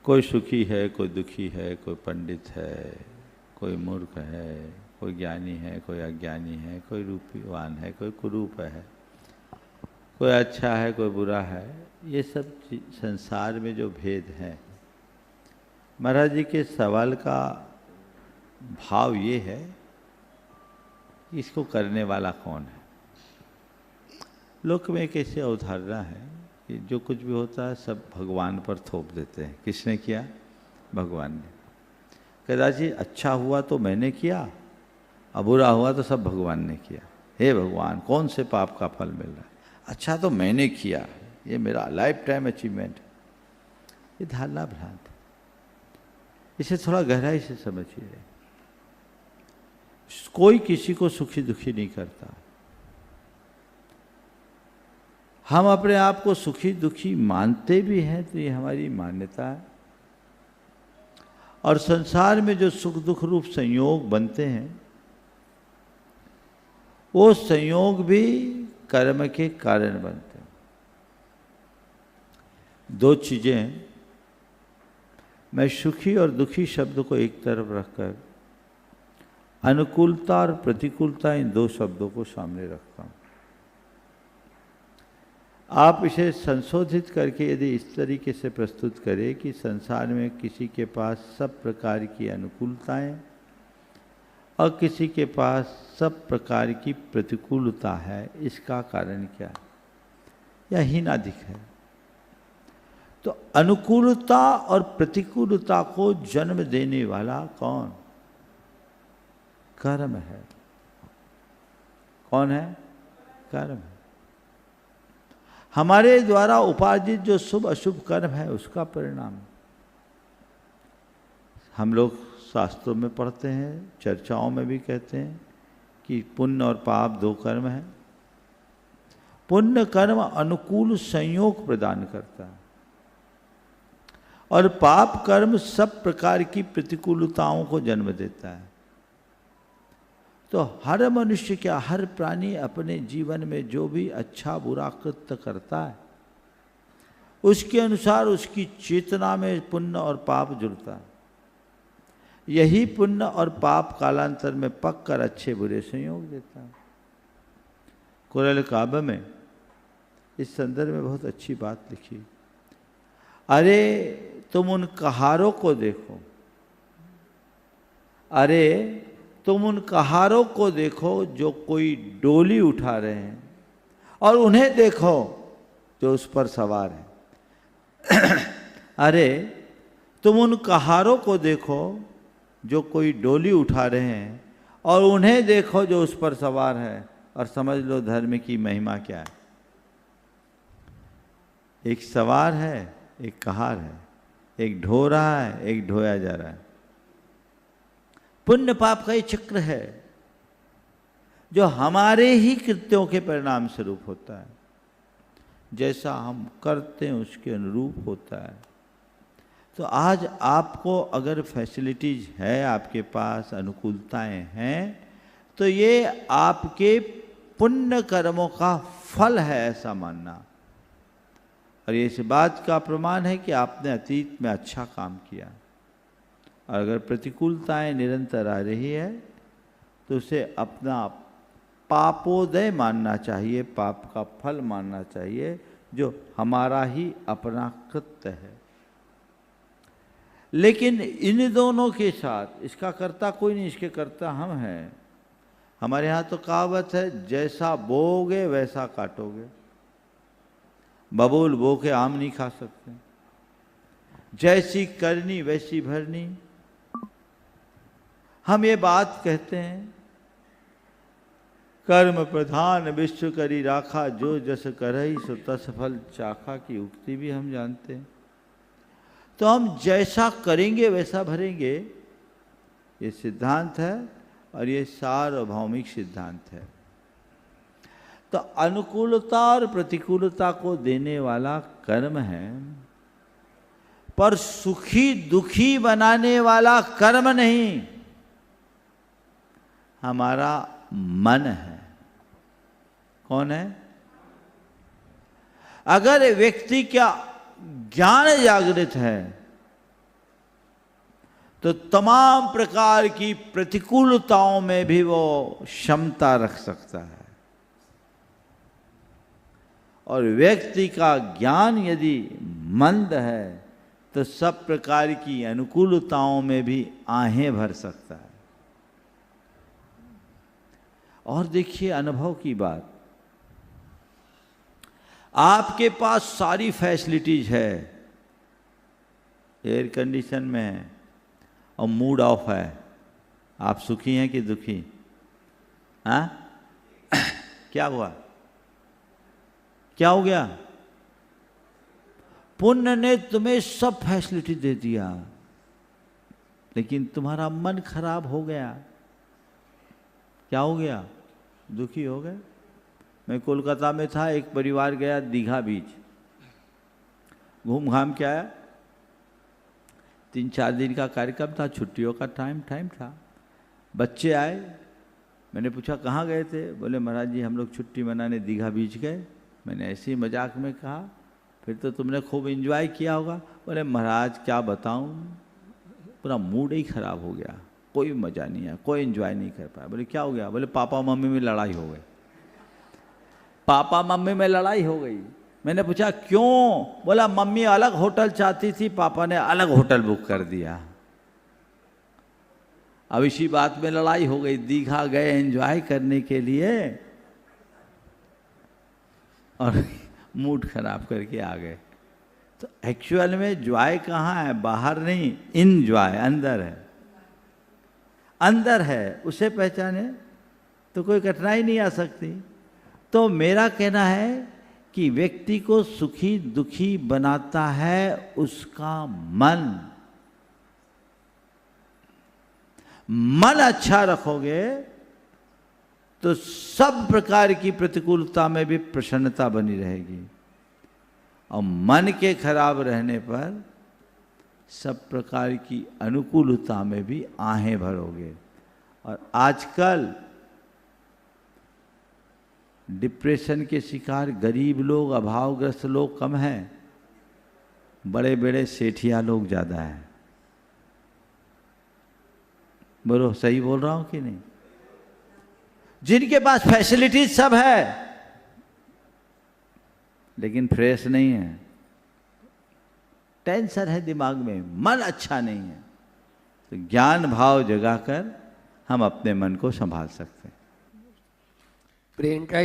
कोई सुखी है, कोई दुखी है, कोई पंडित है, कोई मूर्ख है, कोई ज्ञानी है, कोई अज्ञानी है, कोई रूपवान है, कोई कुरूप है, कोई अच्छा है, कोई बुरा है। ये सब संसार में जो भेद है, महाराज जी के सवाल का भाव ये है कि इसको करने वाला कौन है। लोक में एक ऐसी अवधारणा है कि जो कुछ भी होता है सब भगवान पर थोप देते हैं। किसने किया? भगवान ने। कदाचित अच्छा हुआ तो मैंने किया और बुरा हुआ तो सब भगवान ने किया। हे भगवान, कौन से पाप का फल मिल रहा है? अच्छा तो मैंने किया, ये मेरा लाइफ टाइम अचीवमेंट है। ये धारणा भ्रांत है। इसे थोड़ा गहराई से समझिए। कोई किसी को सुखी दुखी नहीं करता। हम अपने आप को सुखी दुखी मानते भी हैं तो ये हमारी मान्यता है। और संसार में जो सुख दुख रूप संयोग बनते हैं वो संयोग भी कर्म के कारण बनते हैं। दो चीजें हैं। मैं सुखी और दुखी शब्द को एक तरफ रखकर अनुकूलता और प्रतिकूलता इन दो शब्दों को सामने रखता हूं। आप इसे संशोधित करके यदि इस तरीके से प्रस्तुत करें कि संसार में किसी के पास सब प्रकार की अनुकूलताएं और किसी के पास सब प्रकार की प्रतिकूलता है, इसका कारण क्या है? या हीनाधिक है। तो अनुकूलता और प्रतिकूलता को जन्म देने वाला कौन? कर्म है। कौन है? कर्म है। हमारे द्वारा उपार्जित जो शुभ अशुभ कर्म है उसका परिणाम। हम लोग शास्त्रों में पढ़ते हैं, चर्चाओं में भी कहते हैं कि पुण्य और पाप दो कर्म हैं। पुण्य कर्म अनुकूल संयोग प्रदान करता है और पाप कर्म सब प्रकार की प्रतिकूलताओं को जन्म देता है। तो हर मनुष्य क्या, हर प्राणी अपने जीवन में जो भी अच्छा बुरा कृत्य करता है उसके अनुसार उसकी चेतना में पुण्य और पाप जुड़ता है। यही पुण्य और पाप कालांतर में पक कर अच्छे बुरे संयोग देता है। कुरान काबा में इस संदर्भ में बहुत अच्छी बात लिखी। अरे तुम उन कहारों को देखो, अरे तुम उन कहारों को देखो जो कोई डोली उठा रहे हैं और उन्हें देखो जो उस पर सवार है। अरे तुम उन कहारों को देखो जो कोई डोली उठा रहे हैं और उन्हें देखो जो उस पर सवार है, और समझ लो धर्म की महिमा क्या है। एक सवार है, एक कहार है, एक ढो रहा है, एक ढोया जा रहा है। पुण्य पाप का ये चक्र है जो हमारे ही कृत्यों के परिणाम स्वरूप होता है। जैसा हम करते हैं उसके अनुरूप होता है। तो आज आपको अगर फैसिलिटीज है, आपके पास अनुकूलताएं हैं, तो ये आपके पुण्य कर्मों का फल है ऐसा मानना। और ये इस बात का प्रमाण है कि आपने अतीत में अच्छा काम किया। और अगर प्रतिकूलताएं निरंतर आ रही है तो उसे अपना पापोदय मानना चाहिए, पाप का फल मानना चाहिए जो हमारा ही अपना कृत्य है। लेकिन इन दोनों के साथ इसका कर्ता कोई नहीं, इसके कर्ता हम हैं। हमारे यहाँ तो कहावत है, जैसा बोओगे वैसा काटोगे। बबूल बो के आम नहीं खा सकते। जैसी करनी वैसी भरनी। हम ये बात कहते हैं, कर्म प्रधान विश्व करी राखा, जो जस करई सो तस फल चाखा की उक्ति भी हम जानते हैं। तो हम जैसा करेंगे वैसा भरेंगे, ये सिद्धांत है और ये सार्वभौमिक सिद्धांत है। तो अनुकूलता और प्रतिकूलता को देने वाला कर्म है, पर सुखी दुखी बनाने वाला कर्म नहीं, हमारा मन है। कौन है? अगर व्यक्ति का ज्ञान जागृत है तो तमाम प्रकार की प्रतिकूलताओं में भी वो क्षमता रख सकता है। और व्यक्ति का ज्ञान यदि मंद है तो सब प्रकार की अनुकूलताओं में भी आहें भर सकता है। और देखिए अनुभव की बात, आपके पास सारी फैसिलिटीज है, एयर कंडीशन में है और मूड ऑफ है, आप सुखी हैं कि दुखी? हाँ क्या हुआ, क्या हो गया? पुण्य ने तुम्हें सब फैसिलिटी दे दिया, लेकिन तुम्हारा मन खराब हो गया। क्या हो गया? दुखी हो गए। मैं कोलकाता में था, एक परिवार गया दीघा बीच, घूम घाम के आया। 3-4 दिन का कार्यक्रम था, छुट्टियों का टाइम था। बच्चे आए, मैंने पूछा कहाँ गए थे? बोले महाराज जी हम लोग छुट्टी मनाने दीघा बीच गए। मैंने ऐसे ही मजाक में कहा फिर तो तुमने खूब एंजॉय किया होगा। बोले महाराज क्या बताऊं, पूरा मूड ही खराब हो गया, कोई मज़ा नहीं आया, कोई एंजॉय नहीं कर पाया। बोले क्या हो गया? बोले पापा मम्मी में लड़ाई हो गई। पापा मम्मी में लड़ाई हो गई। मैंने पूछा क्यों? बोला मम्मी अलग होटल चाहती थी, पापा ने अलग होटल बुक कर दिया। अब इसी बात में लड़ाई हो गई। दीघा गए एंजॉय करने के लिए और मूड खराब करके आ गए। तो एक्चुअल में जॉय कहाँ है? बाहर नहीं, इन जॉय अंदर है, अंदर है। उसे पहचाने तो कोई कठिनाई नहीं आ सकती। तो मेरा कहना है कि व्यक्ति को सुखी दुखी बनाता है उसका मन। मन अच्छा रखोगे तो सब प्रकार की प्रतिकूलता में भी प्रसन्नता बनी रहेगी, और मन के खराब रहने पर सब प्रकार की अनुकूलता में भी आहें भरोगे। और आजकल डिप्रेशन के शिकार गरीब लोग, अभावग्रस्त लोग कम हैं, बड़े बड़े सेठिया लोग ज़्यादा हैं। बोलो सही बोल रहा हूँ कि नहीं? जिनके पास फैसिलिटीज सब है लेकिन फ्रेश नहीं है, टेंशन है दिमाग में, मन अच्छा नहीं है। तो ज्ञान भाव जगाकर हम अपने मन को संभाल सकते हैं। प्रियंका